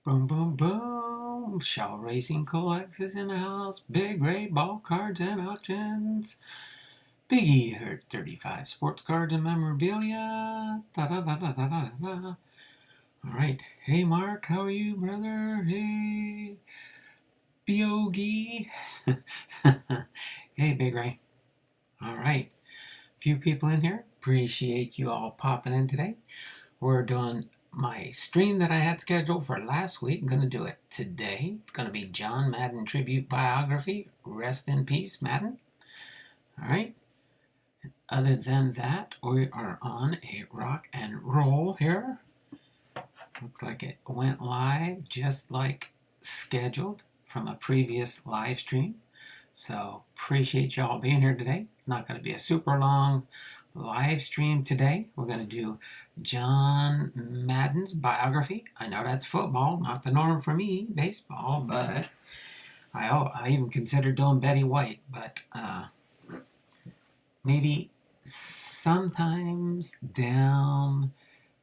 Boom, boom, boom. Shell Racing collects is in the house. Big Ray ball cards and auctions. Biggie Hurt 35 sports cards and memorabilia. Da da da da da da da. All right. Hey, Mark, how are you, brother? Hey, Biogi. Hey, Big Ray. All right. Few people in here. Appreciate you all popping in today. We're doing my stream that I had scheduled for last week. I'm going to do it today. It's going to be John Madden Tribute Biography. Rest in peace, Madden. All right. Other than that, we are on a rock and roll here. Looks like it went live just like scheduled from a previous live stream. So appreciate y'all being here today. It's not going to be a super long live stream today. We're going to do John Madden's biography. I know that's football, not the norm for me, baseball, but I even considered doing Betty White, but maybe sometimes down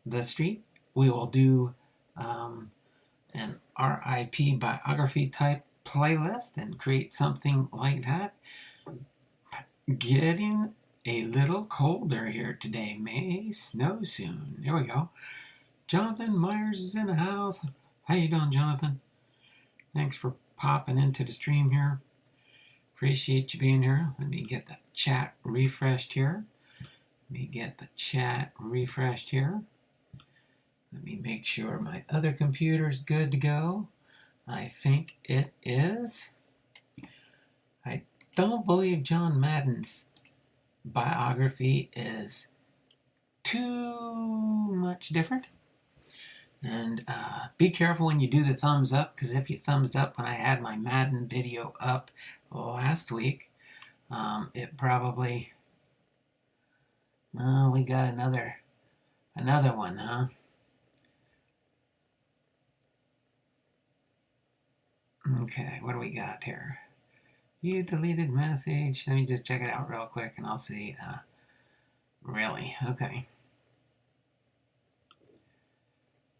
the street we will do an RIP biography type playlist and create something like that. Getting a little colder here today. May snow soon. There we go. Jonathan Myers is in the house. How you doing, Jonathan? Thanks for popping into the stream here. Appreciate you being here. Let me get the chat refreshed here. Let me make sure my other computer's good to go. I think it is. I don't believe John Madden's biography is too much different. And be careful when you do the thumbs up, because if you thumbs up when I had my Madden video up last week, it probably... we got another one, huh? Okay, what do we got here? You deleted message. Let me just check it out real quick and I'll see. Really? Okay.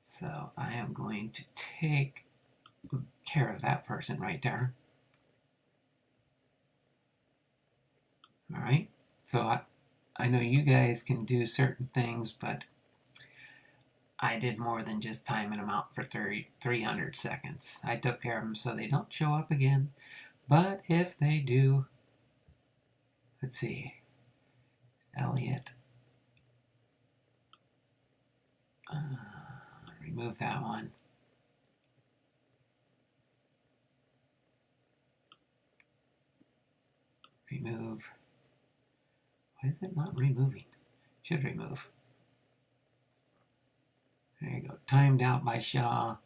So I am going to take care of that person right there. All right. So I know you guys can do certain things, but I did more than just timing them out for 300 seconds. I took care of them so they don't show up again. But if they do, let's see, Elliot, remove that one. Remove. Why is it not removing? Should remove. There you go. Timed out by Shaw.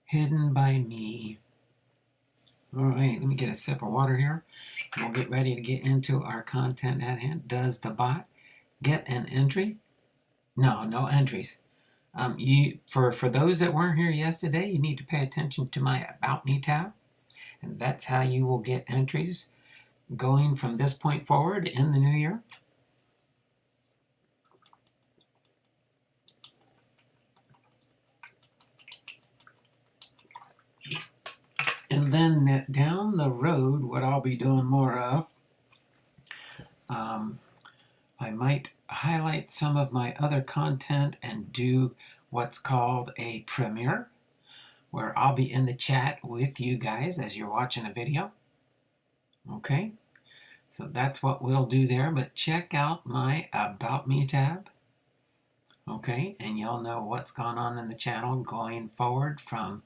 Hidden by me. All right, let me get a sip of water here. We'll get ready to get into our content at hand. Does the bot get an entry? No entries. For those that weren't here yesterday, you need to pay attention to my About Me tab. And that's how you will get entries going from this point forward in the new year. And then down the road, what I'll be doing more of, I might highlight some of my other content and do what's called a premiere, where I'll be in the chat with you guys as you're watching a video. Okay, so that's what we'll do there, but check out my About Me tab. Okay, and you'll know what's gone on in the channel going forward from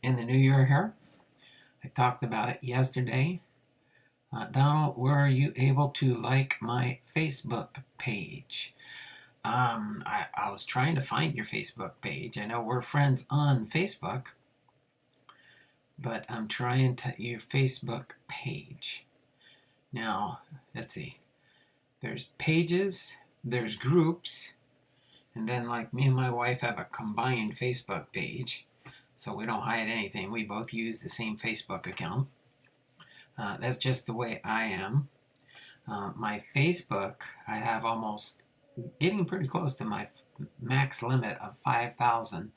in the new year here. I talked about it yesterday. Donald, were you able to like my Facebook page? I was trying to find your Facebook page. I know we're friends on Facebook, but I'm trying to your Facebook page. Now, let's see. There's pages, there's groups, and then like me and my wife have a combined Facebook page. So we don't hide anything. We both use the same Facebook account. That's just the way I am. My Facebook, I have almost getting pretty close to my max limit of 5,000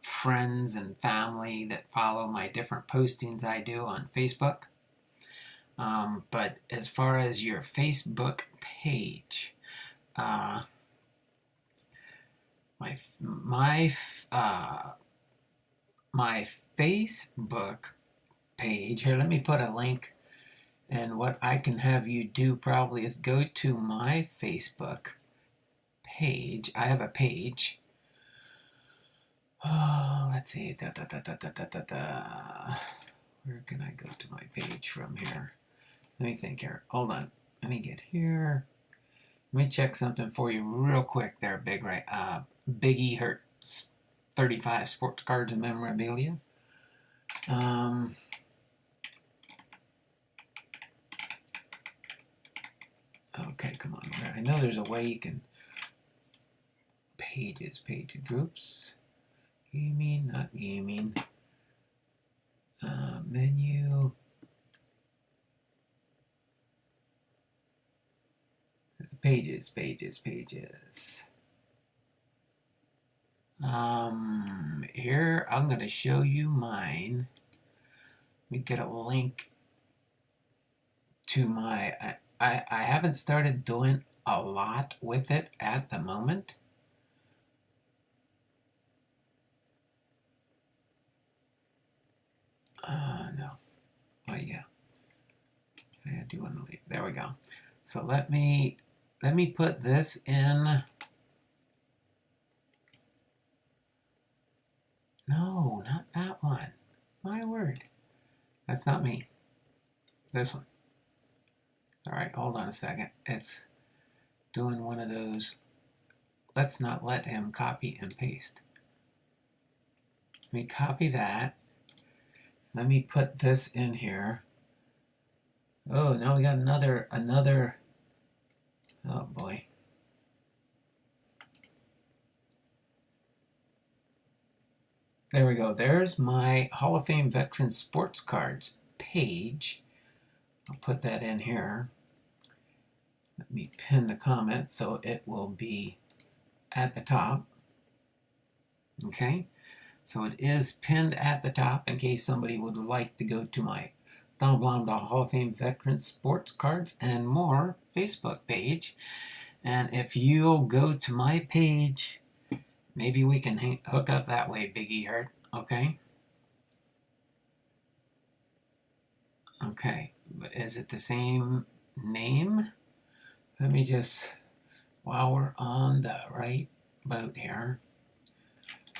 friends and family that follow my different postings I do on Facebook. But as far as your Facebook page, my Facebook page here. Let me put a link. And what I can have you do probably is go to my Facebook page. I have a page. Oh, let's see. Where can I go to my page from here? Let me think here. Hold on. Let me get here. Let me check something for you real quick there, Biggie Hertz 35 sports cards and memorabilia. Okay, come on. I know there's a way you can page groups. Gaming, not gaming. Menu. Pages. Here I'm going to show you mine. Let me get a link to my. I haven't started doing a lot with it at the moment. No. Oh yeah. I do want to leave. There we go. So let me put this in. No, not that one. My word. That's not me. This one. All right, hold on a second. It's doing one of those. Let's not let him copy and paste. Let me copy that. Let me put this in here. Oh, now we got another. Oh boy. There we go. There's my Hall of Fame Veteran Sports Cards page. I'll put that in here. Let me pin the comment so it will be at the top. Okay, so it is pinned at the top in case somebody would like to go to my Donald Blom Hall of Fame Veteran Sports Cards and More Facebook page. And if you'll go to my page, maybe we can hook up that way, Biggie Hurt. Okay? Okay, but is it the same name? Let me just, while we're on the right boat here,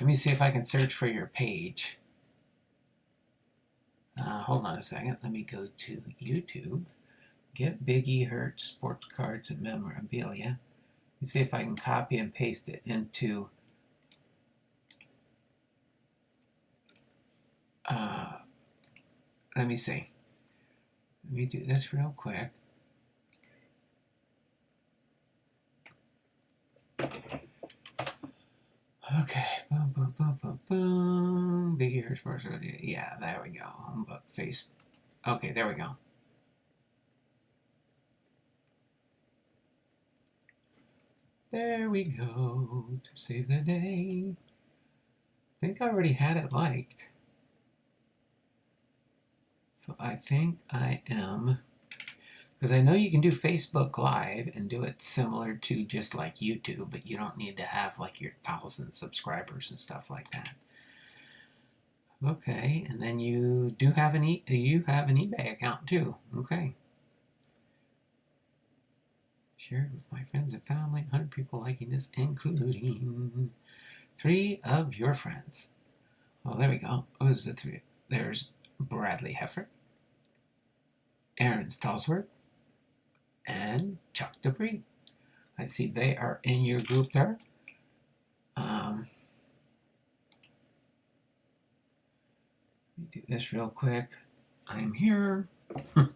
let me see if I can search for your page. Hold on a second. Let me go to YouTube. Get Biggie Hurt Sports Cards and Memorabilia. Let me see if I can copy and paste it into let me see. Let me do this real quick. Okay, boom. Big ears, yeah, there we go. Humbug face. Okay, there we go. There we go to save the day. I think I already had it liked. So I think I am, because I know you can do Facebook Live and do it similar to just like YouTube, but you don't need to have like your 1,000 subscribers and stuff like that. Okay, and then you do have an eBay account too. Okay. Shared with my friends and family, 100 people liking this, including 3 of your friends. Oh, there we go. Who's the 3? There's Bradley Heffer, Aaron Stallsworth, and Chuck Debris. I see they are in your group there. Let me do this real quick. I'm here. I'm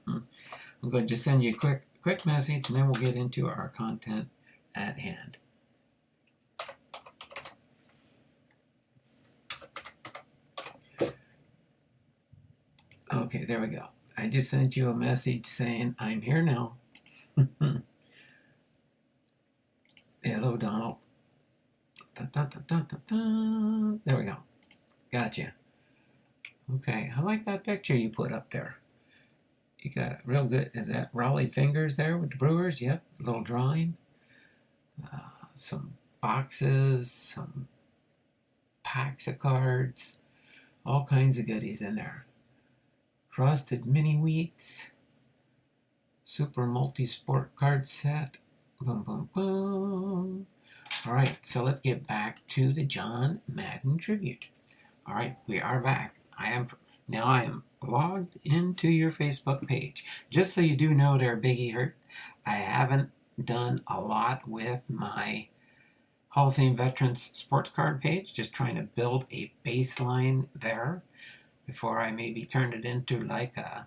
going to just send you a quick message, and then we'll get into our content at hand. Okay, there we go. I just sent you a message saying I'm here now. Hello, Donald. There we go. Gotcha. Okay, I like that picture you put up there. You got it real good. Is that Raleigh Fingers there with the Brewers? Yep, a little drawing. Some boxes, some packs of cards, all kinds of goodies in there. Frosted mini wheats, super multi-sport card set. Boom, boom, boom. All right, so let's get back to the John Madden tribute. All right, we are back. I am logged into your Facebook page. Just so you do know there, Biggie Hurt, I haven't done a lot with my Hall of Fame Veterans sports card page, just trying to build a baseline there before I maybe turn it into like a,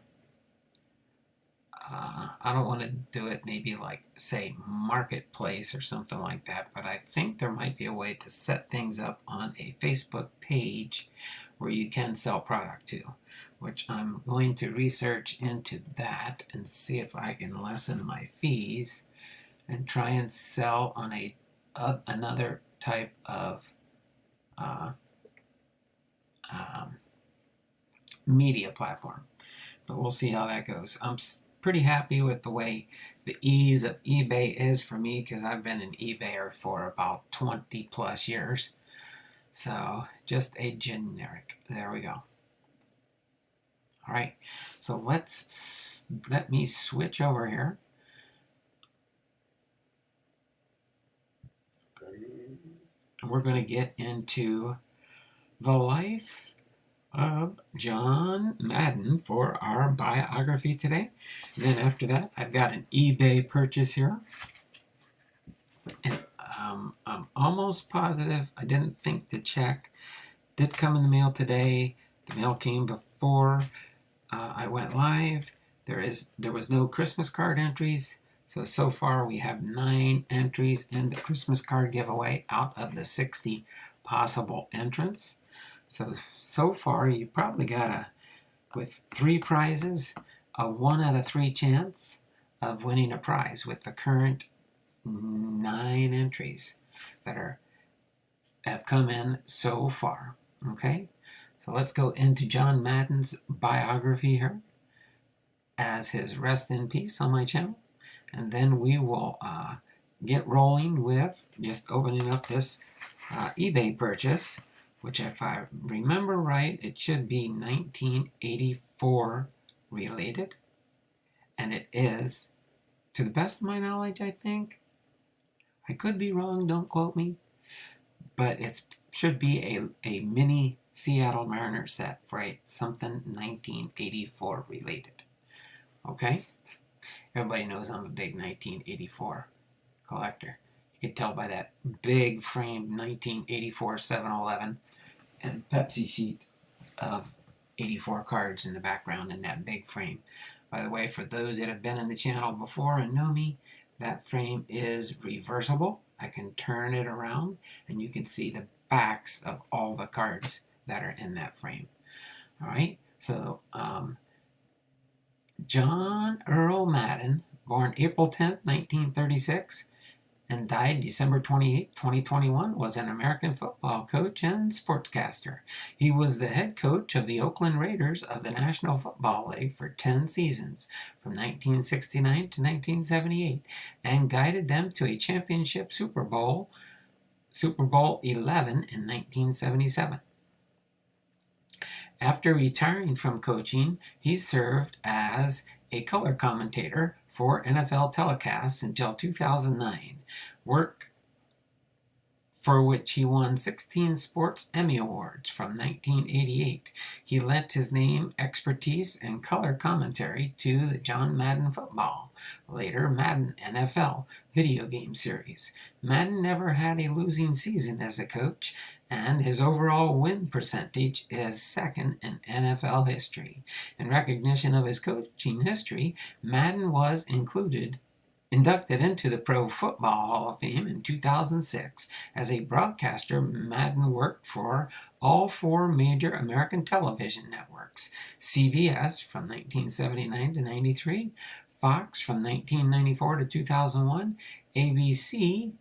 I don't want to do it maybe like, say, Marketplace or something like that, but I think there might be a way to set things up on a Facebook page where you can sell product to, which I'm going to research into that and see if I can lessen my fees and try and sell on another type of media platform. But we'll see how that goes. I'm pretty happy with the way the ease of eBay is for me, because I've been an eBayer for about 20 plus years. So just a generic. There we go. All right, so let me switch over here. We're going to get into the life of John Madden for our biography today. And then after that, I've got an eBay purchase here. And I'm almost positive, I didn't think to check, did come in the mail today. The mail came before I went live. There was no Christmas card entries. So far we have 9 entries in the Christmas card giveaway out of the 60 possible entrants. So far you probably got with 3 prizes, a 1 out of 3 chance of winning a prize with the current 9 entries that have come in so far. Okay, so let's go into John Madden's biography here as his rest in peace on my channel, and then we will get rolling with just opening up this eBay purchase, which, if I remember right, it should be 1984 related, and it is, to the best of my knowledge, I think. I could be wrong, don't quote me, but it should be a mini Seattle Mariners set for something 1984 related. Okay? Everybody knows I'm a big 1984 collector. You can tell by that big framed 1984 7-Eleven and Pepsi sheet of 84 cards in the background in that big frame. By the way, for those that have been in the channel before and know me, that frame is reversible. I can turn it around and you can see the backs of all the cards that are in that frame. All right, so John Earl Madden, born April 10th, 1936, and died December 28, 2021, was an American football coach and sportscaster. He was the head coach of the Oakland Raiders of the National Football League for 10 seasons, from 1969 to 1978, and guided them to a championship Super Bowl 11 in 1977. After retiring from coaching, he served as a color commentator for NFL telecasts until 2009, work for which he won 16 Sports Emmy Awards from 1988. He lent his name, expertise, and color commentary to the John Madden Football, later Madden NFL video game series. Madden never had a losing season as a coach, and his overall win percentage is second in NFL history. In recognition of his coaching history, Madden was inducted into the Pro Football Hall of Fame in 2006. As a broadcaster, Madden worked for all 4 major American television networks: CBS from 1979 to 93, Fox from 1994 to 2001, ABC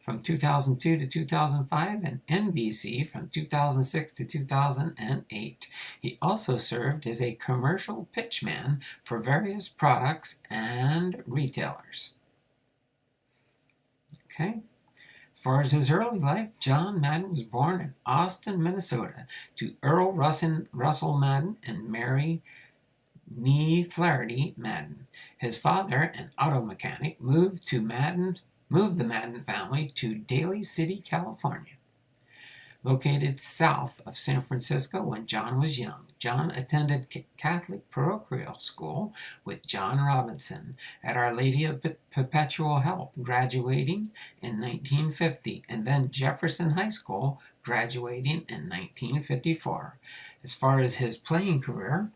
from 2002 to 2005 and NBC from 2006 to 2008. He also served as a commercial pitchman for various products and retailers. Okay. As far as his early life, John Madden was born in Austin, Minnesota, to Earl Russell Madden and Mary Nee Flaherty Madden. His father, an auto mechanic, moved the Madden family to Daly City, California, located south of San Francisco when John was young. John attended Catholic parochial school with John Robinson at Our Lady of Perpetual Help, graduating in 1950, and then Jefferson High School, graduating in 1954. As far as his playing career,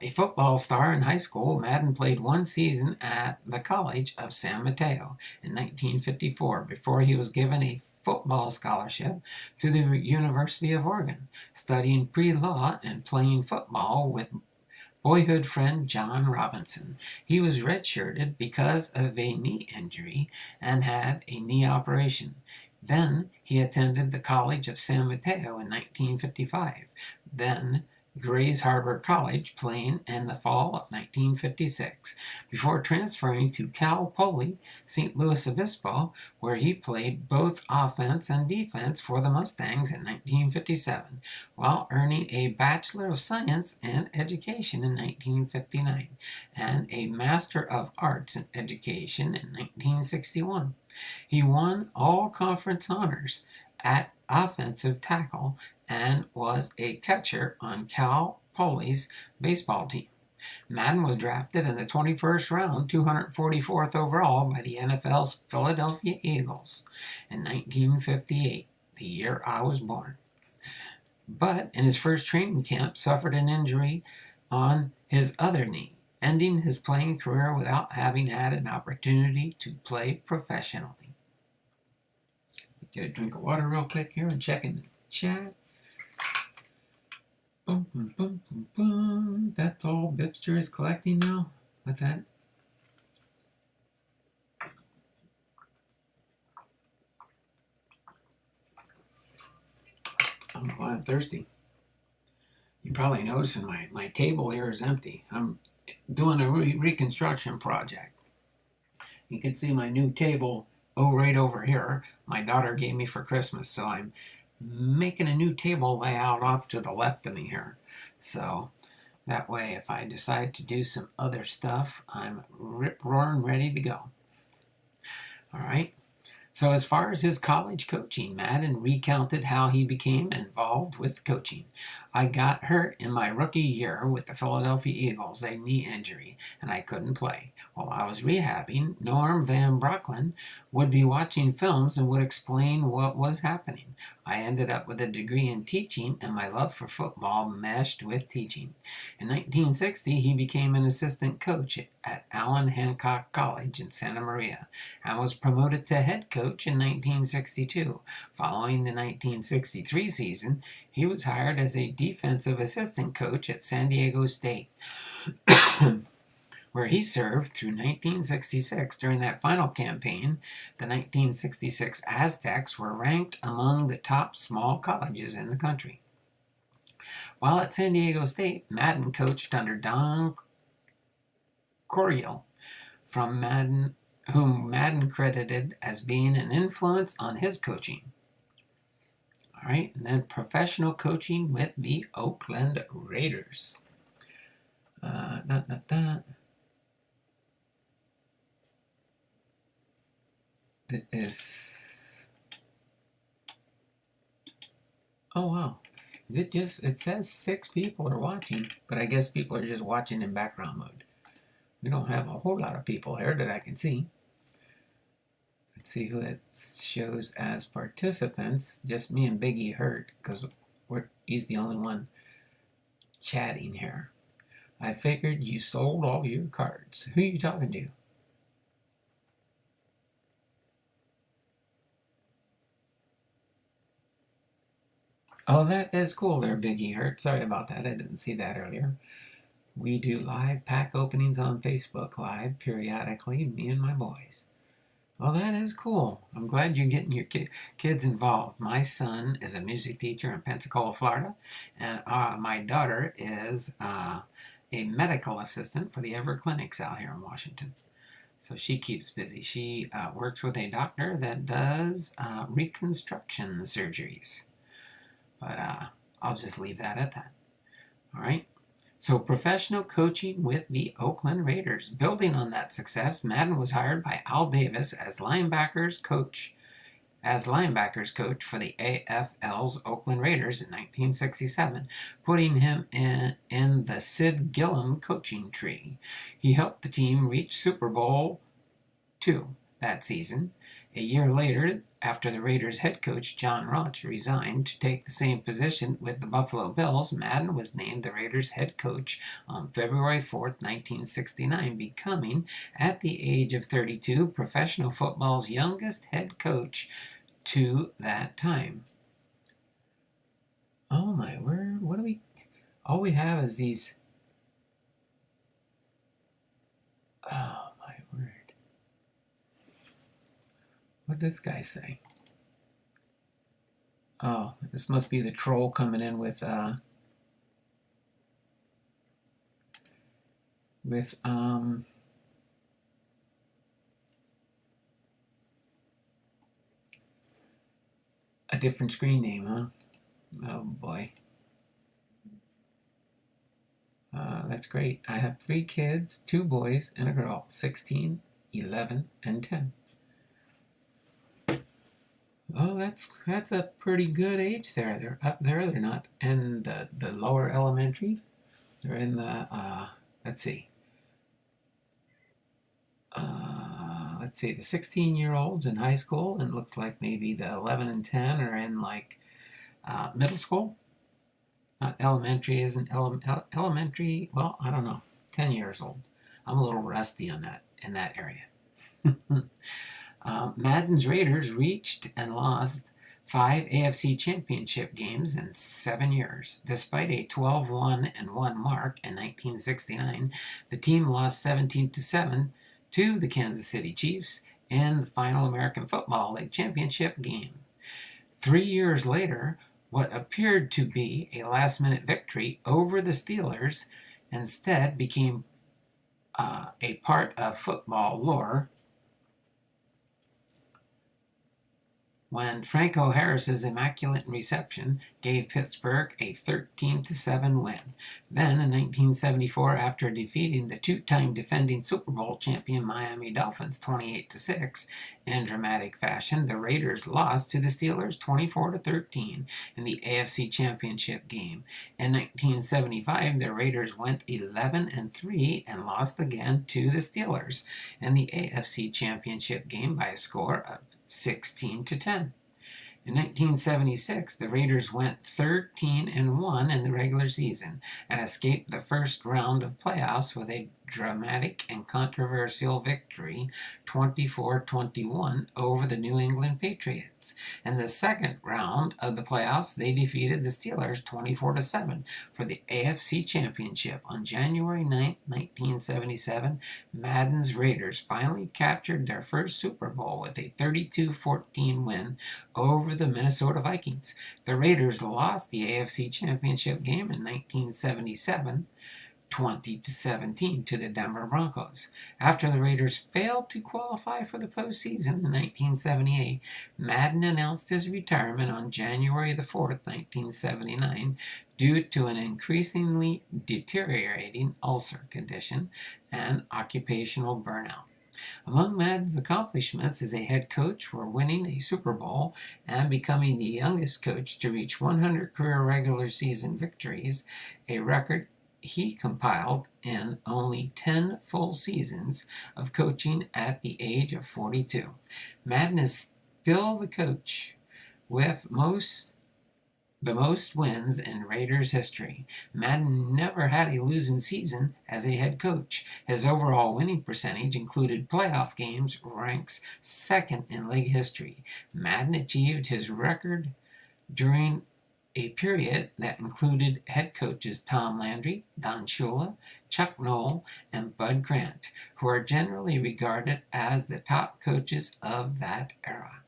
a football star in high school, Madden played one season at the College of San Mateo in 1954 before he was given a football scholarship to the University of Oregon, studying pre-law and playing football with boyhood friend John Robinson. He was redshirted because of a knee injury and had a knee operation. Then he attended the College of San Mateo in 1955. Then Grays Harbor College, playing in the fall of 1956, before transferring to Cal Poly St. Louis Obispo, where he played both offense and defense for the Mustangs in 1957, while earning a Bachelor of Science in Education in 1959 and a Master of Arts in Education in 1961. He won all conference honors at offensive tackle and was a catcher on Cal Poly's baseball team. Madden was drafted in the 21st round, 244th overall, by the NFL's Philadelphia Eagles in 1958, the year I was born. But in his first training camp, suffered an injury on his other knee, ending his playing career without having had an opportunity to play professionally. Get a drink of water real quick here and check in the chat. Boom, boom, boom, boom, boom. That's all Bipster is collecting now? What's that? I'm thirsty. You probably noticing my table here is empty. I'm doing a reconstruction project. You can see my new table right over here. My daughter gave me for Christmas, so I'm making a new table layout off to the left of me here. So that way, if I decide to do some other stuff, I'm rip-roaring ready to go. All right. So as far as his college coaching, Madden recounted how he became involved with coaching. I got hurt in my rookie year with the Philadelphia Eagles, a knee injury, and I couldn't play. While I was rehabbing, Norm Van Brocklin would be watching films and would explain what was happening. I ended up with a degree in teaching, and my love for football meshed with teaching. In 1960, he became an assistant coach at Allen Hancock College in Santa Maria and was promoted to head coach in 1962. Following the 1963 season, he was hired as a defensive assistant coach at San Diego State, where he served through 1966. During that final campaign, the 1966 Aztecs were ranked among the top small colleges in the country. While at San Diego State, Madden coached under Don Coryell, whom Madden credited as being an influence on his coaching. All right, and then professional coaching with the Oakland Raiders. Oh wow, is it just, it says 6 people are watching, but I guess people are just watching in background mode. We don't have a whole lot of people here that I can see. Let's see who it shows as participants. Just me and Biggie Hurt, because he's the only one chatting here. I figured you sold all your cards. Who are you talking to? Oh, that is cool there, Biggie Hurt. Sorry about that. I didn't see that earlier. We do live pack openings on Facebook Live periodically, me and my boys. Well, that is cool. I'm glad you're getting your kids involved. My son is a music teacher in Pensacola, Florida, and my daughter is a medical assistant for the Ever Clinics out here in Washington. So she keeps busy. She works with a doctor that does reconstruction surgeries. But I'll just leave that at that. All right. So professional coaching with the Oakland Raiders. Building on that success, Madden was hired by Al Davis as linebackers coach for the AFL's Oakland Raiders in 1967, putting him in the Sid Gillum coaching tree. He helped the team reach Super Bowl II that season. A year later, after the Raiders head coach John Roach resigned to take the same position with the Buffalo Bills, Madden was named the Raiders head coach on February 4th, 1969, becoming, at the age of 32, professional football's youngest head coach to that time. Oh my word, what do we... All we have is these... Oh my word. What did this guy say? Oh, this must be the troll coming in with a different screen name, huh? Oh boy. That's great. I have 3 kids, 2 boys and a girl, 16, 11, and 10. Oh, that's a pretty good age there. They're up there. They're not in the lower elementary. They're in the let's see. The 16-year-olds in high school, and it looks like maybe the 11 and 10 are in like middle school. Not elementary isn't elementary. Well, I don't know. 10 years old. I'm a little rusty on that in that area. Madden's Raiders reached and lost 5 AFC Championship games in 7 years. Despite a 12-1-1 mark in 1969, the team lost 17-7 to the Kansas City Chiefs in the final American Football League Championship game. 3 years later, what appeared to be a last-minute victory over the Steelers instead became a part of football lore when Franco Harris's immaculate reception gave Pittsburgh a 13-7 win. Then, in 1974, after defeating the 2-time defending Super Bowl champion Miami Dolphins 28-6 in dramatic fashion, the Raiders lost to the Steelers 24-13 in the AFC Championship game. In 1975, the Raiders went 11-3 and lost again to the Steelers in the AFC Championship game by a score of 16-10. In 1976, the Raiders went 13-1 in the regular season and escaped the first round of playoffs with a dramatic and controversial victory, 24-21, over the New England Patriots. In the second round of the playoffs, they defeated the Steelers 24-7 for the AFC Championship. On January 9, 1977, Madden's Raiders finally captured their first Super Bowl with a 32-14 win over the Minnesota Vikings. The Raiders lost the AFC Championship game in 1977, 20-17 to the Denver Broncos. After the Raiders failed to qualify for the postseason in 1978, Madden announced his retirement on January the 4th, 1979, due to an increasingly deteriorating ulcer condition and occupational burnout. Among Madden's accomplishments as a head coach were winning a Super Bowl and becoming the youngest coach to reach 100 career regular season victories, a record he compiled in only 10 full seasons of coaching at the age of 42. Madden is still the coach with the most wins in Raiders history. Madden never had a losing season as a head coach. His overall winning percentage included playoff games, ranks second in league history. Madden achieved his record during a period that included head coaches Tom Landry, Don Shula, Chuck Noll, and Bud Grant, who are generally regarded as the top coaches of that era.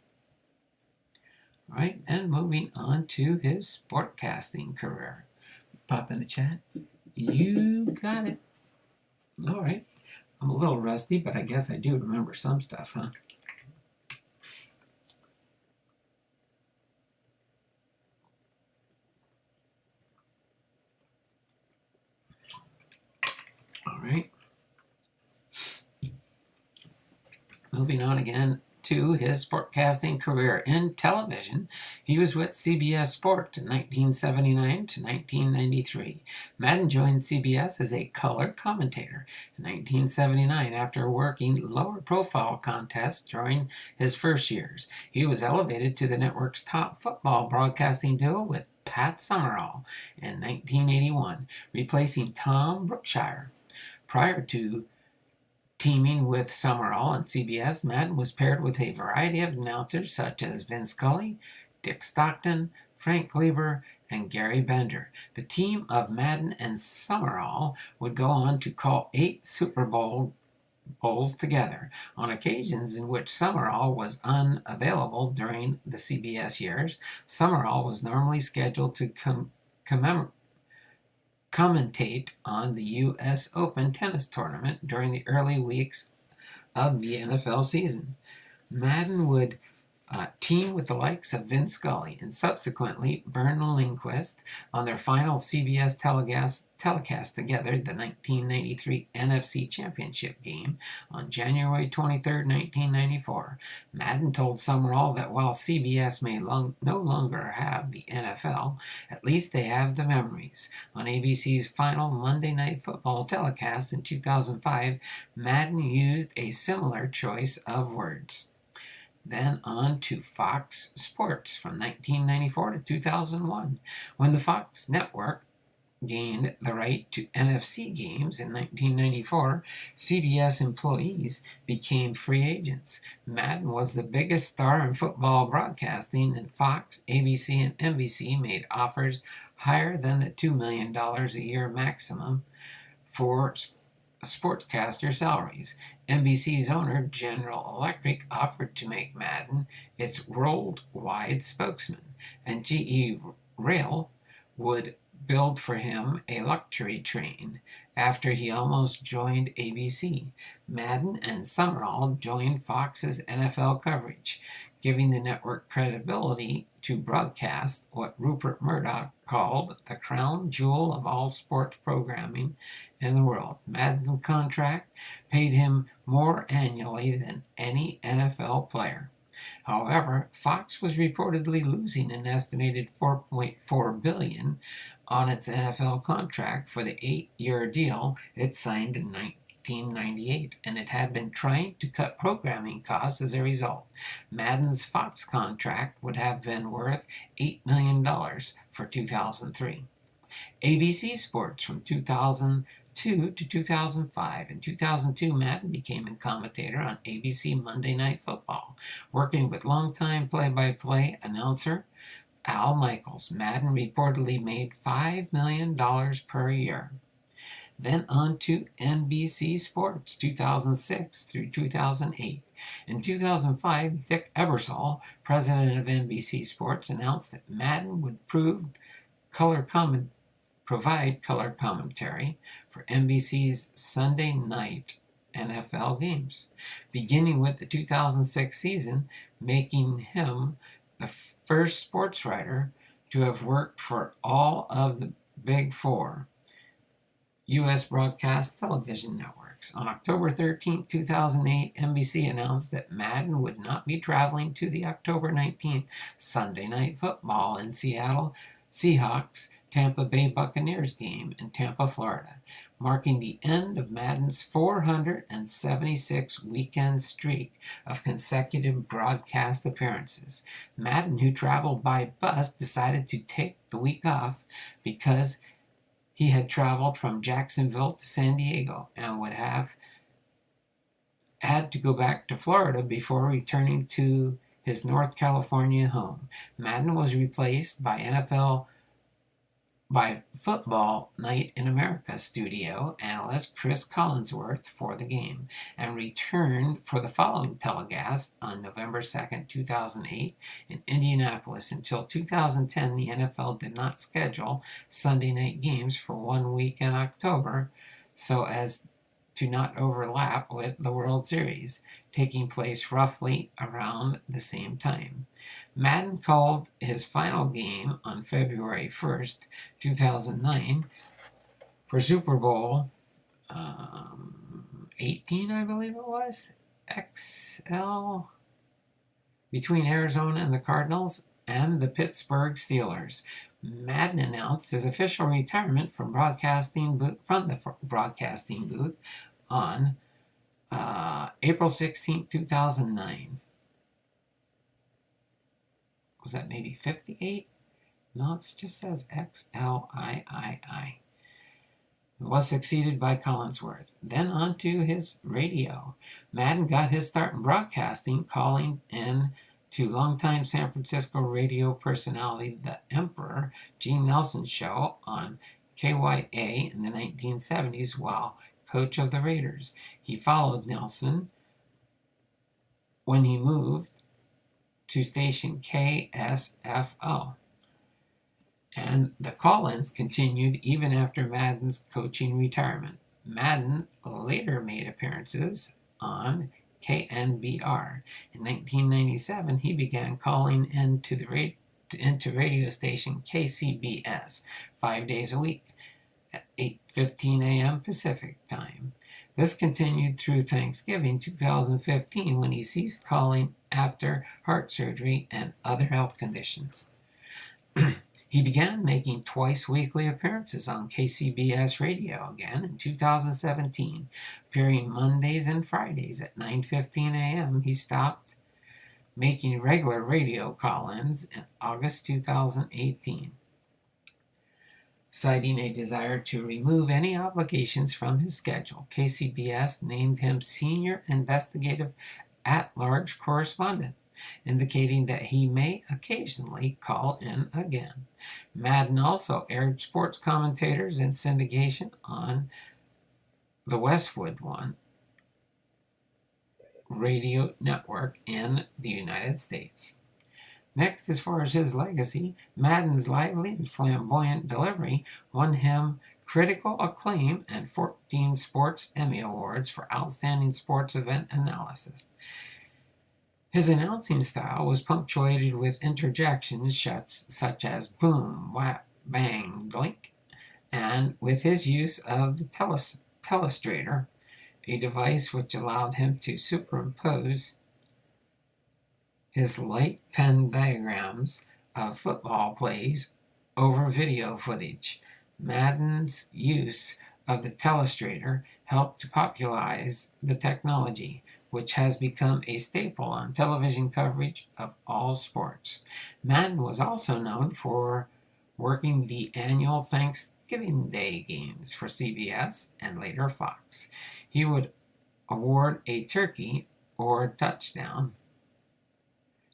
All right, and moving on to his sportcasting career. Pop in the chat. You got it. All right. I'm a little rusty, but I guess I do remember some stuff, huh? All right. Moving on again to his sportcasting career in television. He was with CBS Sports in 1979 to 1993. Madden joined CBS as a color commentator in 1979 after working lower-profile contests during his first years. He was elevated to the network's top football broadcasting duo with Pat Summerall in 1981, replacing Tom Brookshire. Prior to teaming with Summerall on CBS, Madden was paired with a variety of announcers such as Vin Scully, Dick Stockton, Frank Gleber, and Gary Bender. The team of Madden and Summerall would go on to call 8 Super Bowls together. On occasions in which Summerall was unavailable during the CBS years, Summerall was normally scheduled to commentate on the U.S. Open tennis tournament during the early weeks of the NFL season. Madden would team with the likes of Vin Scully and subsequently Vernon Lindquist on their final CBS telecast together, the 1993 NFC Championship game on January 23, 1994. Madden told Summerall that while CBS may no longer have the NFL, at least they have the memories. On ABC's final Monday Night Football telecast in 2005, Madden used a similar choice of words. Then on to Fox Sports from 1994 to 2001. When the Fox network gained the right to NFC games in 1994, CBS employees became free agents. Madden was the biggest star in football broadcasting, and Fox, ABC, and NBC made offers higher than the $2 million a year maximum for sportscaster salaries. NBC's owner, General Electric, offered to make Madden its worldwide spokesman, and GE Rail would build for him a luxury train after he almost joined ABC. Madden and Summerall joined Fox's NFL coverage, giving the network credibility to broadcast what Rupert Murdoch called the crown jewel of all sports programming in the world. Madden's contract paid him more annually than any NFL player. However, Fox was reportedly losing an estimated $4.4 billion on its NFL contract for the 8-year deal it signed in 1998, and it had been trying to cut programming costs as a result. Madden's Fox contract would have been worth $8 million for 2003. ABC Sports from 2002 to 2005. In 2002, Madden became a commentator on ABC Monday Night Football, working with longtime play-by-play announcer Al Michaels. Madden reportedly made $5 million per year. Then on to NBC Sports, 2006 through 2008. In 2005, Dick Ebersol, president of NBC Sports, announced that Madden would provide color commentary for NBC's Sunday night NFL games, beginning with the 2006 season, making him the first sports writer to have worked for all of the Big Four U.S. broadcast television networks. On October 13, 2008, NBC announced that Madden would not be traveling to the October 19th Sunday Night Football in Seattle Seahawks Tampa Bay Buccaneers game in Tampa, Florida, marking the end of Madden's 476 weekend streak of consecutive broadcast appearances. Madden, who traveled by bus, decided to take the week off because he had traveled from Jacksonville to San Diego and would have had to go back to Florida before returning to his North California home. Madden was replaced by NFL by Football Night in America studio analyst Chris Collinsworth for the game, and returned for the following telecast on November 2nd, 2008 in Indianapolis. Until 2010, the NFL did not schedule Sunday night games for 1 week in October so as to not overlap with the World Series, taking place roughly around the same time. Madden called his final game on February 1st, 2009 for Super Bowl 18, I believe it was, XL, between Arizona and the Cardinals and the Pittsburgh Steelers. Madden announced his official retirement from the broadcasting booth on April 16, 2009. Was that maybe 58? No, it just says XLIII. It was succeeded by Collinsworth. Then on to his radio. Madden got his start in broadcasting, calling in to longtime San Francisco radio personality The Emperor Gene Nelson's show on KYA in the 1970s while coach of the Raiders. He followed Nelson when he moved to station KSFO. And the call-ins continued even after Madden's coaching retirement. Madden later made appearances on KNBR. In 1997, he began calling into radio station KCBS 5 days a week at 8:15 a.m. Pacific time. This continued through Thanksgiving 2015 when he ceased calling after heart surgery and other health conditions. He began making twice-weekly appearances on KCBS radio again in 2017, appearing Mondays and Fridays at 9:15 a.m. He stopped making regular radio call-ins in August 2018, citing a desire to remove any obligations from his schedule. KCBS named him Senior Investigative At-Large Correspondent, indicating that he may occasionally call in again. Madden also aired sports commentators in syndication on the Westwood One radio network in the United States. Next, as far as his legacy, Madden's lively and flamboyant delivery won him critical acclaim and 14 Sports Emmy Awards for Outstanding Sports Event Analysis. His announcing style was punctuated with interjections such as boom, whap, bang, doink, and with his use of the telestrator, a device which allowed him to superimpose his light pen diagrams of football plays over video footage. Madden's use of the telestrator helped to popularize the technology, which has become a staple on television coverage of all sports. Madden was also known for working the annual Thanksgiving Day games for CBS and later Fox. He would award a turkey or touchdown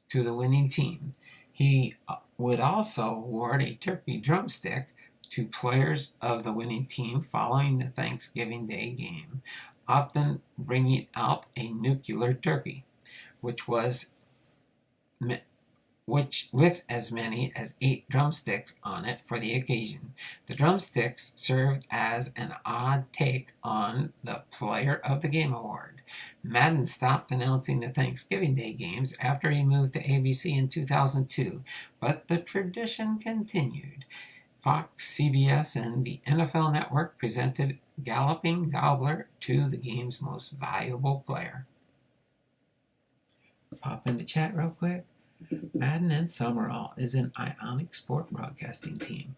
to the winning team. He would also award a turkey drumstick to players of the winning team following the Thanksgiving Day game, often bringing out a nuclear turkey, which with as many as 8 drumsticks on it for the occasion. The drumsticks served as an odd take on the Player of the Game award. Madden stopped announcing the Thanksgiving Day games after he moved to ABC in 2002, but the tradition continued. Fox, CBS, and the NFL Network presented Galloping Gobbler to the game's most valuable player. Pop in the chat real quick. Madden and Summerall is an Ionic Sport broadcasting team.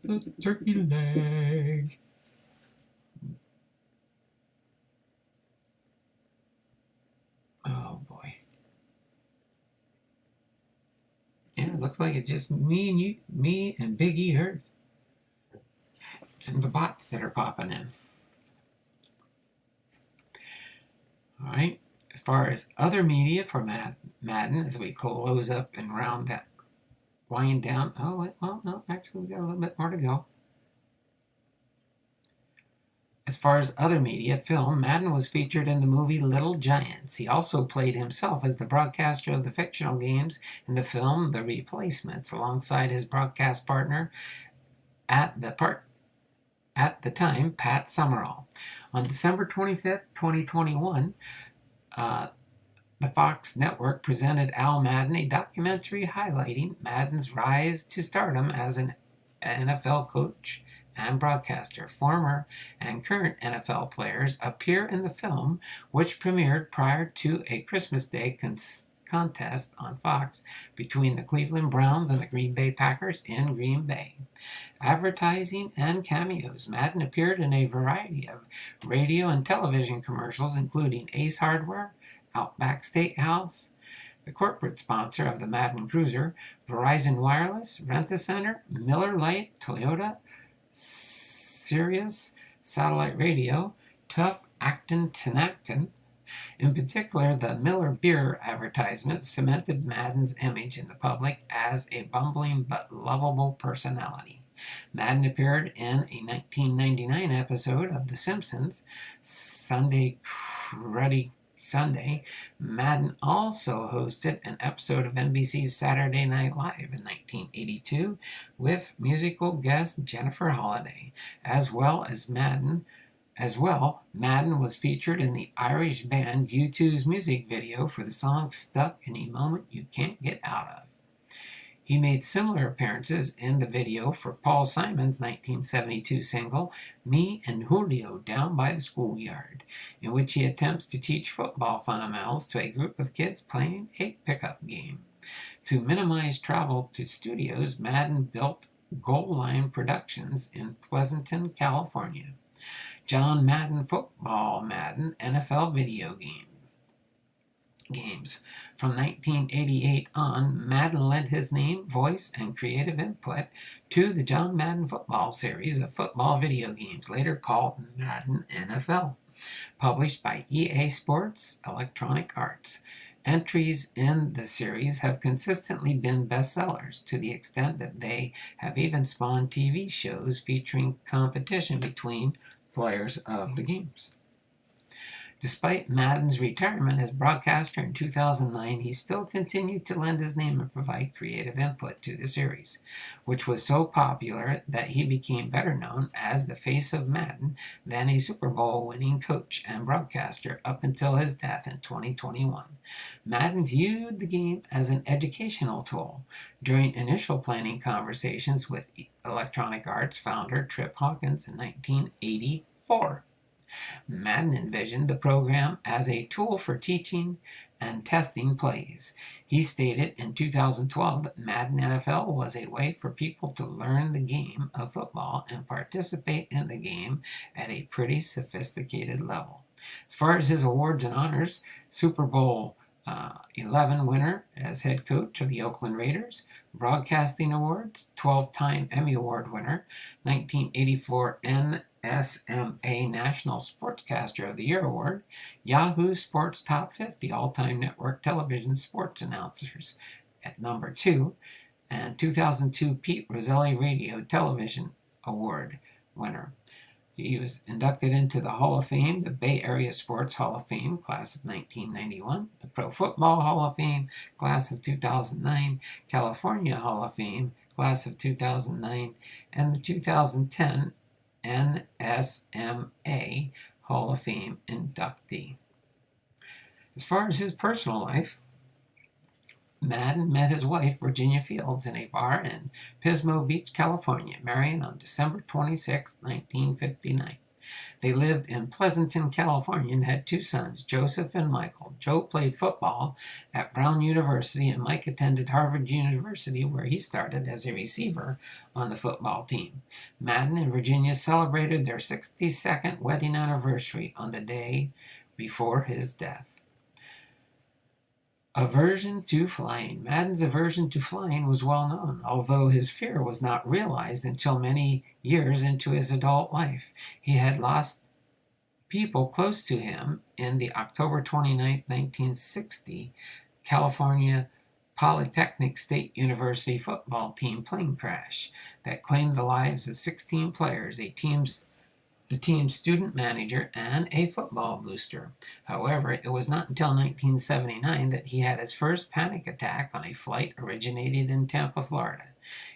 The turkey leg. Oh boy. Yeah, it looks like it's just me and Big E Herd. And the bots that are popping in. Alright, as far as other media for Madden, as we close up and round wind down. Oh, well, no, actually, we got a little bit more to go. As far as other media, film, Madden was featured in the movie Little Giants. He also played himself as the broadcaster of the fictional games in the film The Replacements, alongside his broadcast partner at the time, Pat Summerall. On December 25th, 2021, the Fox network presented Al Madden, a documentary highlighting Madden's rise to stardom as an NFL coach and broadcaster. Former and current NFL players appear in the film, which premiered prior to a Christmas Day contest on Fox between the Cleveland Browns and the Green Bay Packers in Green Bay. Advertising and cameos. Madden appeared in a variety of radio and television commercials, including Ace Hardware, Outback Steakhouse, the corporate sponsor of the Madden Cruiser, Verizon Wireless, Rent-A-Center, Miller Lite, Toyota, Sirius Satellite Radio, Tough Acton Tenacton. In particular, the Miller Beer advertisement cemented Madden's image in the public as a bumbling but lovable personality. Madden appeared in a 1999 episode of The Simpsons, Sunday Cruddy Sunday. Madden also hosted an episode of NBC's Saturday Night Live in 1982 with musical guest Jennifer Holliday. Madden was featured in the Irish band U2's music video for the song Stuck in a Moment You Can't Get Out of. He made similar appearances in the video for Paul Simon's 1972 single, Me and Julio Down by the Schoolyard, in which he attempts to teach football fundamentals to a group of kids playing a pickup game. To minimize travel to studios, Madden built Goal Line Productions in Pleasanton, California. John Madden Football Madden NFL video games. From 1988 on, Madden lent his name, voice, and creative input to the John Madden Football series of football video games, later called Madden NFL, published by EA Sports Electronic Arts. Entries in the series have consistently been bestsellers, to the extent that they have even spawned TV shows featuring competition between players of the games. Despite Madden's retirement as broadcaster in 2009, he still continued to lend his name and provide creative input to the series, which was so popular that he became better known as the face of Madden than a Super Bowl winning coach and broadcaster up until his death in 2021. Madden viewed the game as an educational tool. During initial planning conversations with Electronic Arts founder Trip Hawkins in 1984, Madden envisioned the program as a tool for teaching and testing plays. He stated in 2012 that Madden NFL was a way for people to learn the game of football and participate in the game at a pretty sophisticated level. As far as his awards and honors, Super Bowl 11 winner as head coach of the Oakland Raiders, Broadcasting Awards, 12-time Emmy Award winner, 1984 NSMA National Sportscaster of the Year Award, Yahoo Sports Top 50 All-Time Network Television Sports Announcers at number 2, and 2002 Pete Roselli Radio Television Award winner. He was inducted into the Hall of Fame, the Bay Area Sports Hall of Fame, class of 1991, the Pro Football Hall of Fame, class of 2009, California Hall of Fame, class of 2009, and the 2010 NSMA Hall of Fame inductee. As far as his personal life, Madden met his wife, Virginia Fields, in a bar in Pismo Beach, California, marrying on December 26, 1959. They lived in Pleasanton, California, and had 2 sons, Joseph and Michael. Joe played football at Brown University, and Mike attended Harvard University, where he started as a receiver on the football team. Madden and Virginia celebrated their 62nd wedding anniversary on the day before his death. Aversion to flying. Madden's aversion to flying was well known, although his fear was not realized until many years into his adult life. He had lost people close to him in the October 29, 1960 California Polytechnic State University football team plane crash that claimed the lives of 16 players, the team's student manager, and a football booster. However, it was not until 1979 that he had his first panic attack on a flight originating in Tampa, Florida.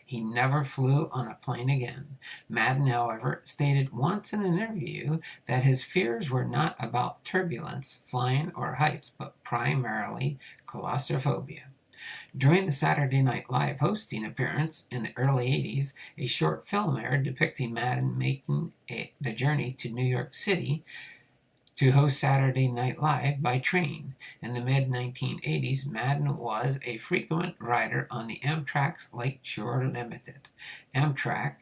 He never flew on a plane again. Madden, however, stated once in an interview that his fears were not about turbulence, flying, or heights, but primarily claustrophobia. During the Saturday Night Live hosting appearance in the early 80s, a short film aired depicting Madden making the journey to New York City to host Saturday Night Live by train. In the mid-1980s, Madden was a frequent rider on the Amtrak's Lakeshore Limited. Amtrak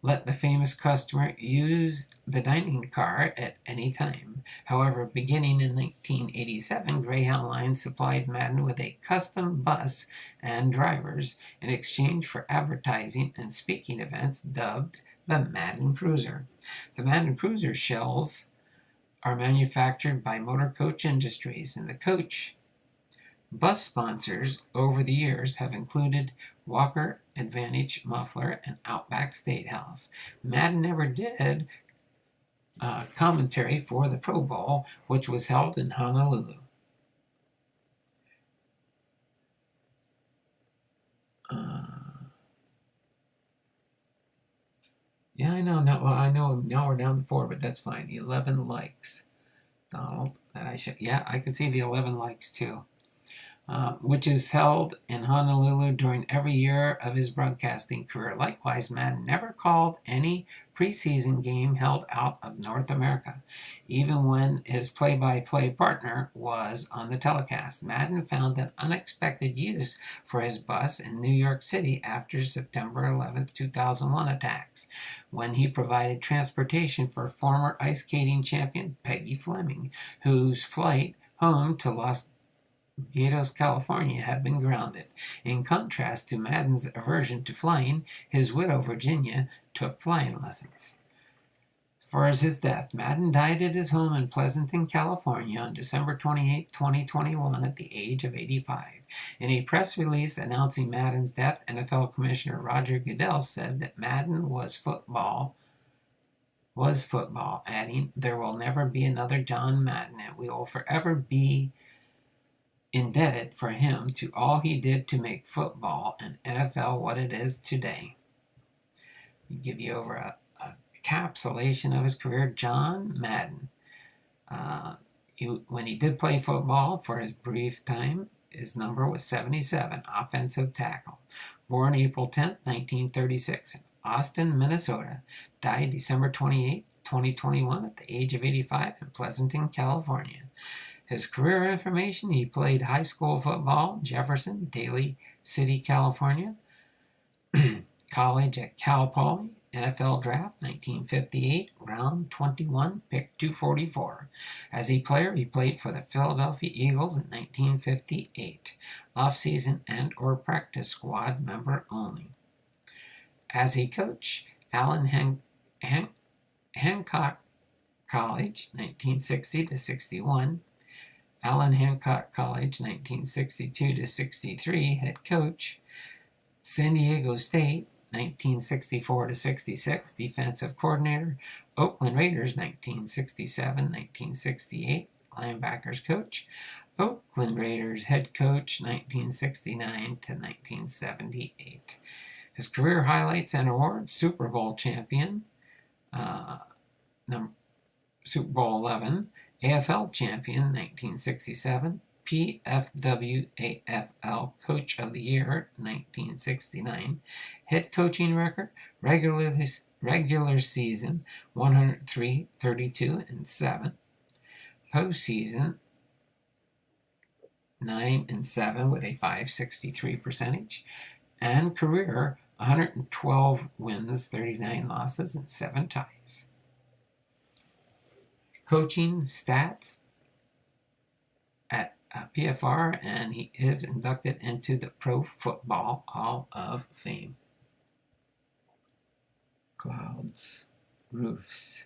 let the famous customer use the dining car at any time. However, beginning in 1987, Greyhound Line supplied Madden with a custom bus and drivers in exchange for advertising and speaking events dubbed the Madden Cruiser. The Madden Cruiser shells are manufactured by Motor Coach Industries, and the Coach bus sponsors over the years have included Walker Advantage Muffler and Outback Steakhouse. Madden never did commentary for the Pro Bowl, which was held in Honolulu. Yeah, I know. I know. Now we're down to 4, but that's fine. 11 likes, Donald. That I should. Yeah, I can see the 11 likes too. Which is held in Honolulu during every year of his broadcasting career. Likewise, Madden never called any preseason game held out of North America, even when his play-by-play partner was on the telecast. Madden found an unexpected use for his bus in New York City after September 11, 2001 attacks, when he provided transportation for former ice skating champion Peggy Fleming, whose flight home to Los Gatos, California, had been grounded. In contrast to Madden's aversion to flying, his widow, Virginia, took flying lessons. As far as his death, Madden died at his home in Pleasanton, California on December 28, 2021 at the age of 85. In a press release announcing Madden's death, NFL Commissioner Roger Goodell said that Madden was football, adding, "There will never be another John Madden, and we will forever be indebted for him to all he did to make football and NFL what it is today." We give you over a encapsulation of his career. John Madden. When he did play football for his brief time, his number was 77, offensive tackle. Born April 10, 1936, in Austin, Minnesota. Died December 28, 2021 at the age of 85 in Pleasanton, California. His career information: he played high school football, Jefferson, Daly City, California. College at Cal Poly. NFL draft, 1958, round 21, pick 244. As a player, he played for the Philadelphia Eagles in 1958. Off-season and or practice squad member only. As a coach, Allen Hancock College, 1960 to 61. Allen Hancock College, 1962 to 63, head coach. San Diego State, 1964 to 66, defensive coordinator. Oakland Raiders, 1967-1968, linebackers coach. Oakland Raiders head coach, 1969 to 1978. His career highlights and awards: Super Bowl champion, Super Bowl 11, AFL champion, 1967, PFW AFL Coach of the Year, 1969. Head coaching record: regular season 103, 32, and 7. Postseason 9 and 7 with a .563 percentage. And career 112 wins, 39 losses, and 7 ties. Coaching stats at PFR, and he is inducted into the Pro Football Hall of Fame. Clouds, roofs.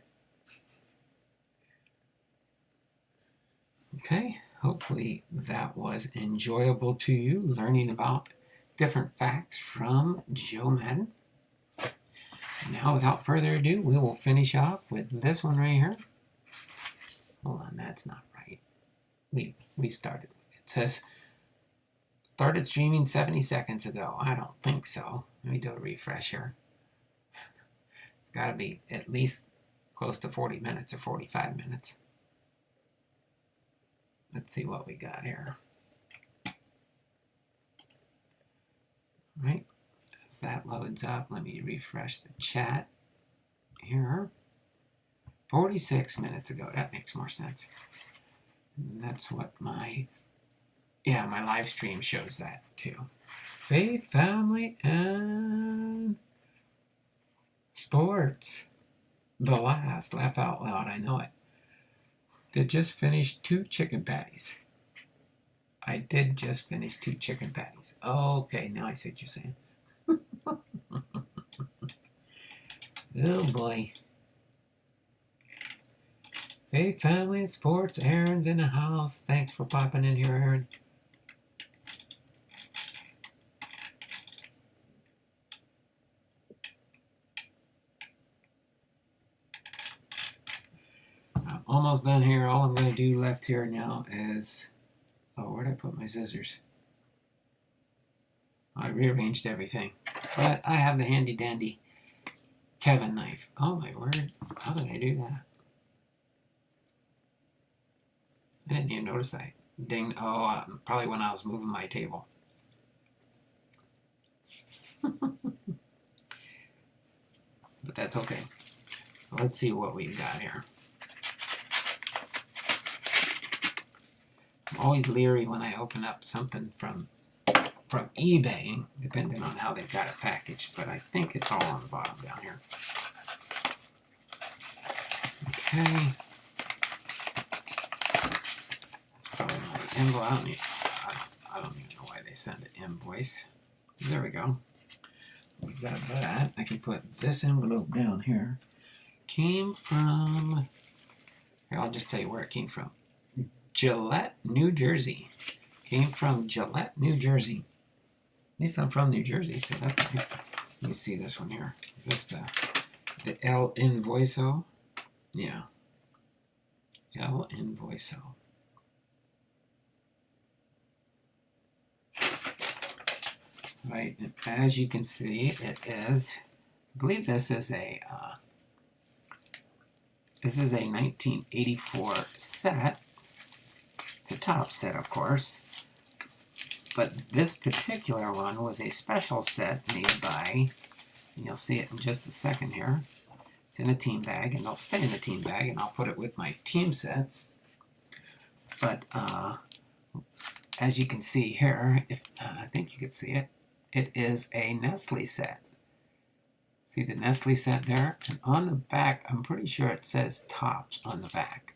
Okay, Hopefully that was enjoyable to you, learning about different facts from Joe Madden. Now, without further ado, we will finish off with this one right here. Hold on, that's not right. We started. It says, started streaming 70 seconds ago. I don't think so. Let me do a refresh here. It's got to be at least close to 40 minutes or 45 minutes. Let's see what we got here. All right. As that loads up, let me refresh the chat here. 46 minutes ago. That makes more sense. And that's what my live stream shows that too. Faith, family, and sports. The last. Laugh out loud. I know it. They just finished 2 chicken patties. I did just finish 2 chicken patties. Okay, now I see what you're saying. Oh boy. Hey, family, sports, Aaron's in the house. Thanks for popping in here, Aaron. I'm almost done here. All I'm going to do left here now is... Oh, where'd I put my scissors? I rearranged everything. But I have the handy dandy Kevin knife. Oh my word. How did I do that? I didn't even notice that. Ding. Oh, probably when I was moving my table. But that's okay. So let's see what we've got here. I'm always leery when I open up something from eBay, depending on how they've got it packaged, but I think it's all on the bottom down here. Okay. That's probably my invoice. I don't even know why they send an invoice. There we go. We've got that. I can put this envelope down here. Came from... Here, I'll just tell you where it came from. Gillette, New Jersey. Came from Gillette, New Jersey. At least I'm from New Jersey, so that's nice. Let me see this one here. Is this the El Invoiso? Yeah. El Invoiso. Right, and as you can see, it is, I believe this is a 1984 set. It's a top set, of course. But this particular one was a special set made by, and you'll see it in just a second here. It's in a team bag, and it'll stay in the team bag, and I'll put it with my team sets. But as you can see here, I think you can see it, it is a Nestle set. See the Nestle set there? And on the back, I'm pretty sure it says Tops on the back.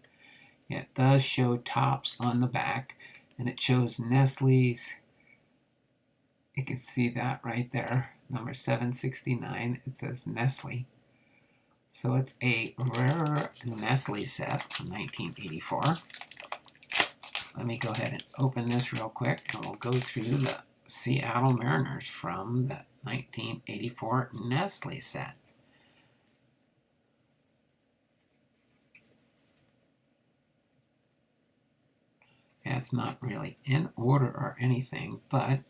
Yeah, it does show Tops on the back, and it shows Nestle's. You can see that right there, number 769. It says Nestle. So it's a rare Nestle set from 1984. Let me go ahead and open this real quick, and we'll go through the Seattle Mariners from the 1984 Nestle set. Yeah, it's not really in order or anything, but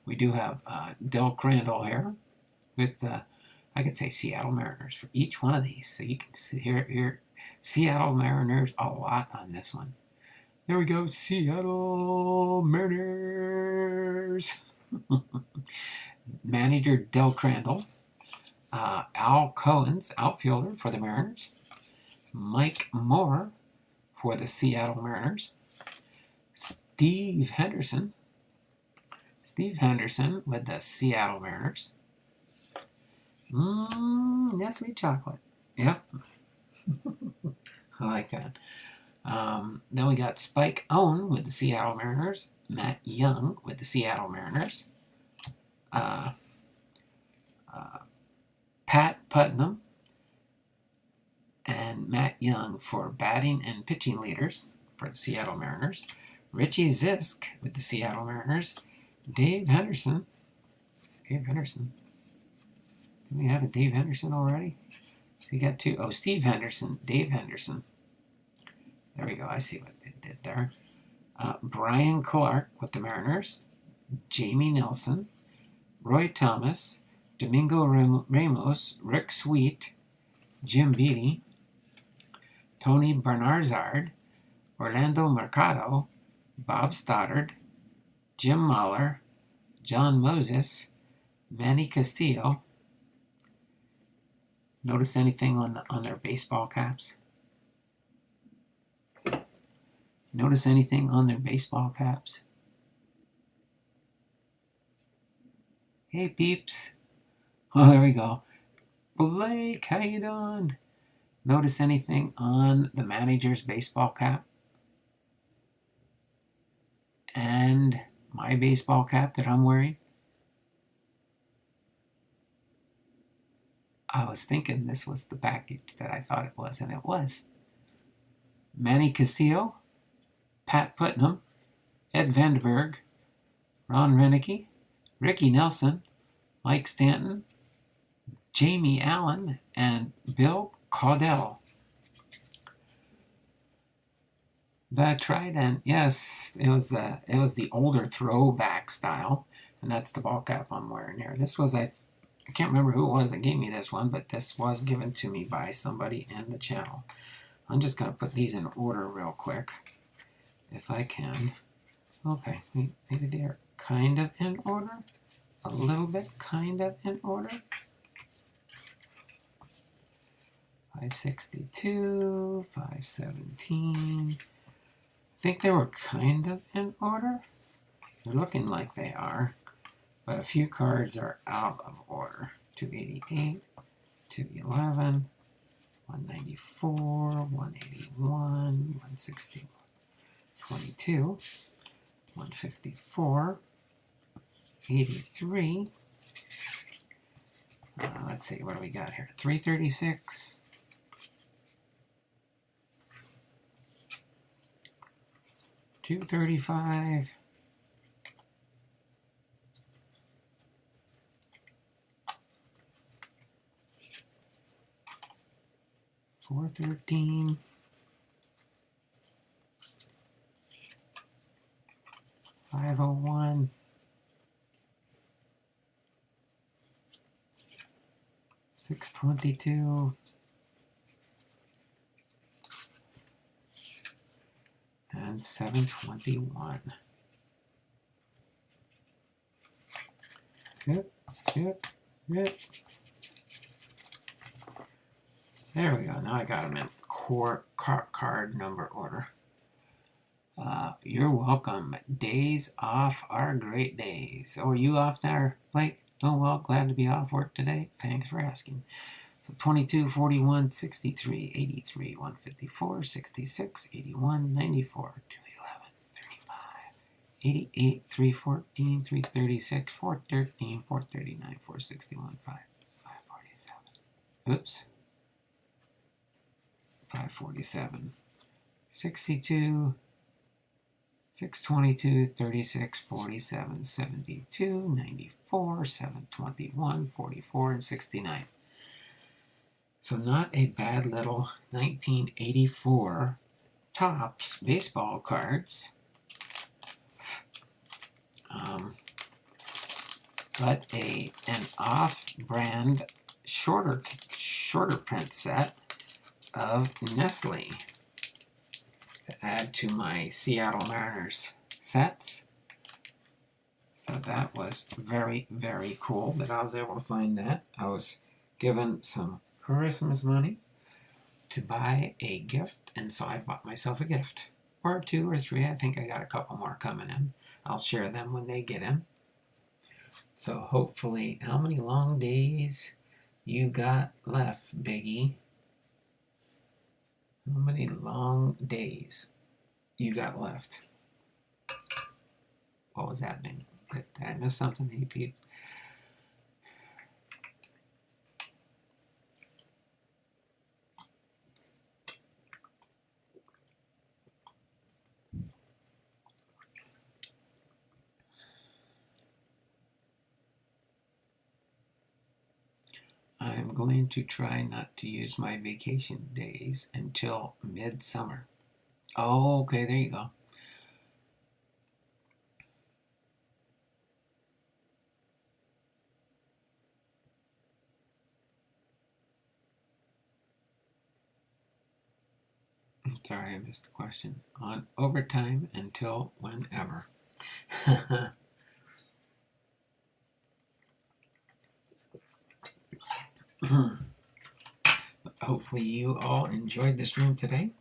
we do have Del Crandall here with the, I could say Seattle Mariners for each one of these. So you can see here Seattle Mariners a lot on this one. There we go, Seattle Mariners. Manager Del Crandall. Al Cohen's outfielder for the Mariners. Mike Moore for the Seattle Mariners. Steve Henderson with the Seattle Mariners. Nestle chocolate. Yep. I like that. Then we got Spike Owen with the Seattle Mariners. Matt Young with the Seattle Mariners. Pat Putnam and Matt Young for batting and pitching leaders for the Seattle Mariners. Richie Zisk with the Seattle Mariners. Dave Henderson. Dave Henderson. Do we have a Dave Henderson already? So you got two. Oh, Steve Henderson. Dave Henderson. There we go. I see what they did there. Brian Clark with the Mariners. Jamie Nelson. Roy Thomas. Domingo Ramos. Rick Sweet. Jim Beattie. Tony Bernard. Orlando Mercado. Bob Stoddard. Jim Mahler. John Moses. Manny Castillo. Notice anything on their baseball caps? Notice anything on their baseball caps? Hey peeps. Oh, there we go. Blake, how you doing? Notice anything on the manager's baseball cap? And my baseball cap that I'm wearing? I was thinking this was the package that I thought it was, and it was. Manny Castillo, Pat Putnam, Ed Vandenberg, Ron Renicky, Ricky Nelson, Mike Stanton, Jamie Allen, and Bill Caudell. The Trident, yes, it was the older throwback style, and that's the ball cap I'm wearing here. This was, I can't remember who it was that gave me this one, but this was given to me by somebody in the channel. I'm just going to put these in order real quick, if I can. Okay, maybe they're kind of in order. A little bit kind of in order. 562, 517. I think they were kind of in order. They're looking like they are, but a few cards are out of order. 288, 211, 194, 181, 161, 22, 154, 83. Let's see, what do we got here? 336. 235. 413. 501. 622. And 721. Yep. There we go. Now I got them in card number order. You're welcome. Days off are great days. Oh, are you off there, Blake? Oh, well, glad to be off work today. Thanks for asking. So 22, 41, 63, 83, 154, 66, 81, 94, 211, 35, 88, 314, 336, 413, 439, 461, 547. Oops. 547. 62, 622, 36, 47, 72, 94, 721, 44, and 69. So not a bad little 1984 Topps baseball cards. But an off-brand shorter print set of Nestle to add to my Seattle Mariners sets. So that was very, very cool that I was able to find that. I was given some Christmas money to buy a gift, and so I bought myself a gift. Or 2 or 3. I think I got a couple more coming in. I'll share them when they get in. So hopefully, how many long days you got left, Biggie? How many long days you got left? What was that, Bing? Did I miss something? Hey, Pete. I'm going to try not to use my vacation days until midsummer. Oh, okay, there you go. Sorry, I missed the question. On overtime until whenever. Hopefully you all enjoyed the stream today.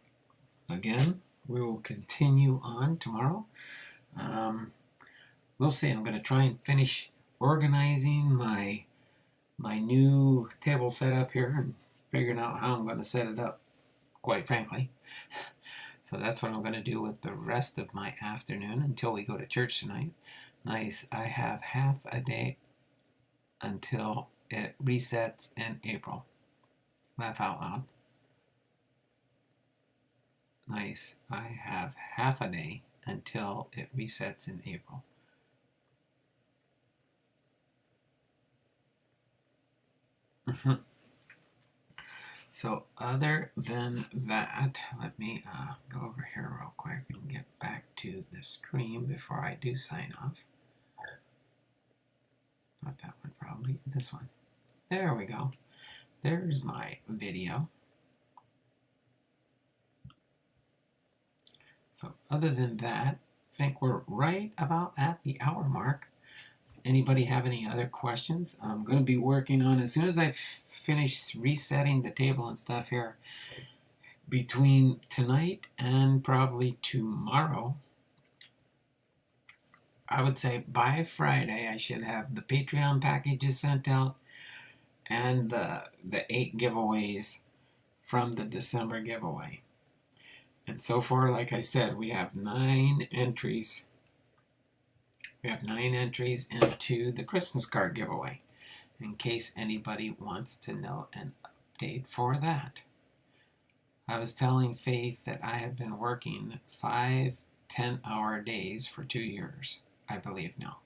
Again, we will continue on tomorrow. We'll see. I'm going to try and finish organizing my new table setup here and figuring out how I'm going to set it up, quite frankly. So that's what I'm going to do with the rest of my afternoon until we go to church tonight. Nice. I have half a day until it resets in April. Laugh out loud. Nice. I have half a day until it resets in April. So other than that, let me go over here real quick and get back to the stream before I do sign off. Not that one, probably this one. There we go. There's my video. So other than that, I think we're right about at the hour mark. Does anybody have any other questions? I'm going to be working on, as soon as I finish resetting the table and stuff here, between tonight and probably tomorrow, I would say by Friday I should have the Patreon packages sent out and the 8 giveaways from the December giveaway. And so far, like I said, we have 9 entries. We have 9 entries into the Christmas card giveaway, in case anybody wants to know an update for that. I was telling Faith that I have been working 5 10-hour days for 2 years, I believe now.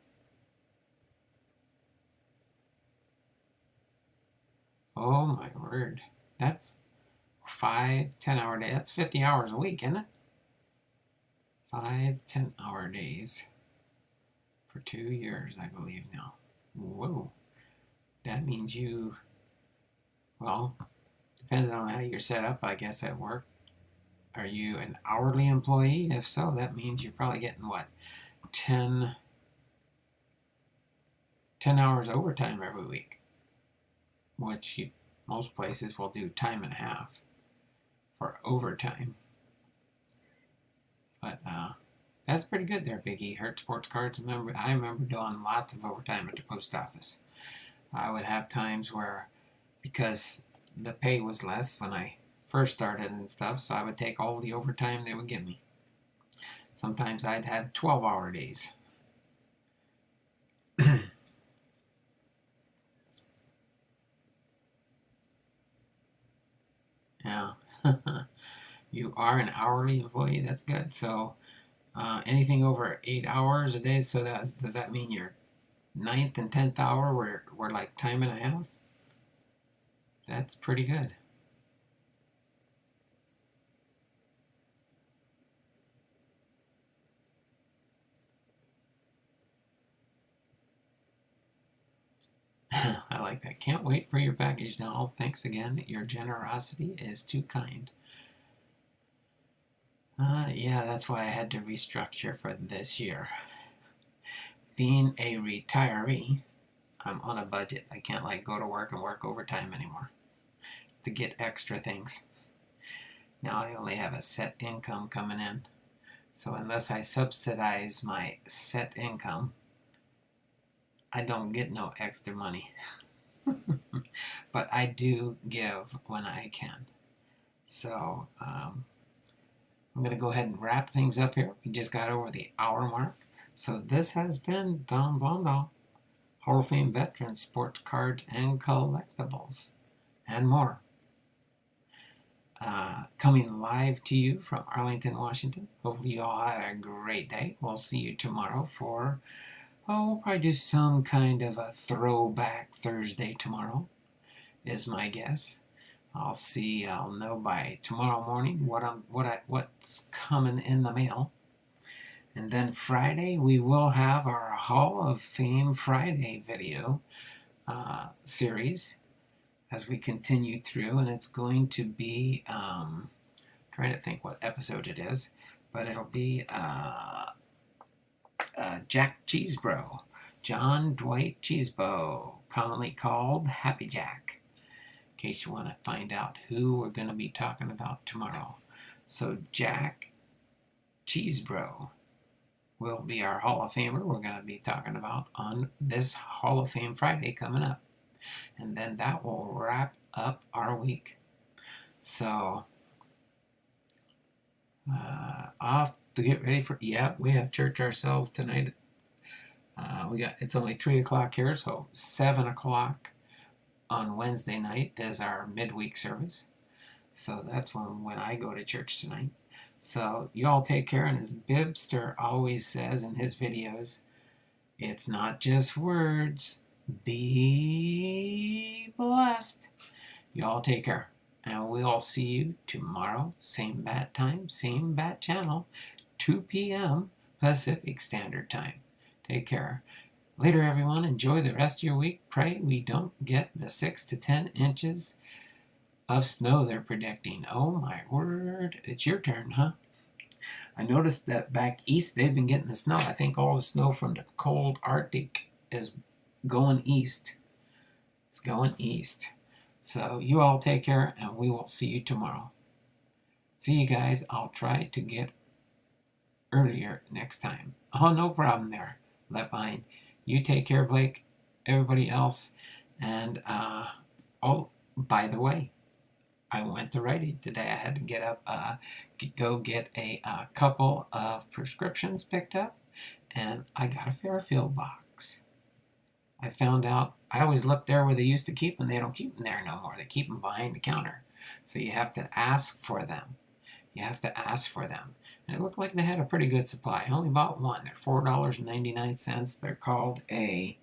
Oh my word. That's 5 10-hour days. That's 50 hours a week, isn't it? 5 10-hour days for 2 years, I believe now. Whoa. That means you, well, depending on how you're set up, I guess, at work. Are you an hourly employee? If so, that means you're probably getting, what, 10 hours overtime every week, which most places will do time and a half for overtime. But that's pretty good there, Big E. Hurt Sports Cards. I remember doing lots of overtime at the post office. I would have times where, because the pay was less when I first started and stuff, so I would take all the overtime they would give me. Sometimes I'd have 12-hour days. Yeah. You are an hourly employee. That's good. So anything over 8 hours a day, so does that mean your 9th and 10th hour were like time and a half? That's pretty good. I like that. Can't wait for your package, Donald. Thanks again. Your generosity is too kind. Yeah, that's why I had to restructure for this year. Being a retiree, I'm on a budget. I can't go to work and work overtime anymore to get extra things. Now I only have a set income coming in. So unless I subsidize my set income, I don't get no extra money. But I do give when I can. So I'm going to go ahead and wrap things up here. We just got over the hour mark. So this has been Don Blondal, Hall of Fame veteran, sports cards and collectibles, and more. Coming live to you from Arlington, Washington. Hopefully you all had a great day. We'll see you tomorrow for, we'll probably do some kind of a throwback Thursday tomorrow. is my guess. I'll know by tomorrow morning what's coming in the mail. And then Friday, we will have our Hall of Fame Friday video series as we continue through, and it's going to be, trying to think what episode it is, but it'll be Jack Cheesebro, John Dwight Cheesebro, commonly called Happy Jack, in case you want to find out who we're going to be talking about tomorrow. So Jack Cheesebro will be our Hall of Famer we're going to be talking about on this Hall of Fame Friday coming up. And then that will wrap up our week. So, off to get ready for, we have church ourselves tonight. It's only 3 o'clock here, so 7 o'clock on Wednesday night is our midweek service. So that's when I go to church tonight. So you all take care, and as Bibster always says in his videos, it's not just words. Be blessed. You all take care, and we'll see you tomorrow, same bat time, same bat channel, 2 p.m. Pacific Standard Time. Take care. Later, everyone. Enjoy the rest of your week. Pray we don't get the 6 to 10 inches of snow they're predicting. Oh my word. It's your turn, huh? I noticed that back east they've been getting the snow. I think all the snow from the cold Arctic is going east. It's going east. So you all take care, and we will see you tomorrow. See you guys. I'll try to get earlier next time. Oh, no problem there. Left behind. You take care, Blake. Everybody else. And, oh, by the way, I went to Rite Aid today. I had to get up, go get a couple of prescriptions picked up, and I got a Fairfield box. I found out, I always look there where they used to keep them. They don't keep them there no more. They keep them behind the counter. So you have to ask for them. You have to ask for them. And it looked like they had a pretty good supply. I only bought one. They're $4.99. They're called a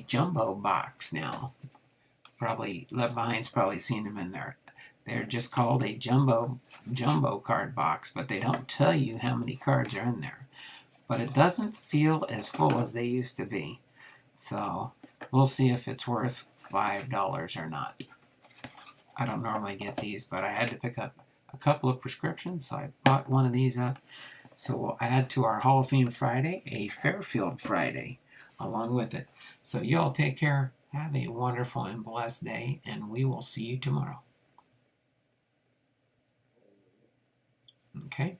jumbo box now. Probably, Left Behind's probably seen them in there. They're just called a jumbo card box, but they don't tell you how many cards are in there. But it doesn't feel as full as they used to be. So we'll see if it's worth $5 or not. I don't normally get these, but I had to pick up a couple of prescriptions, so I bought one of these up. So we'll add to our Hall of Fame Friday a Fairfield Friday along with it. So you all take care. Have a wonderful and blessed day, and we will see you tomorrow. Okay?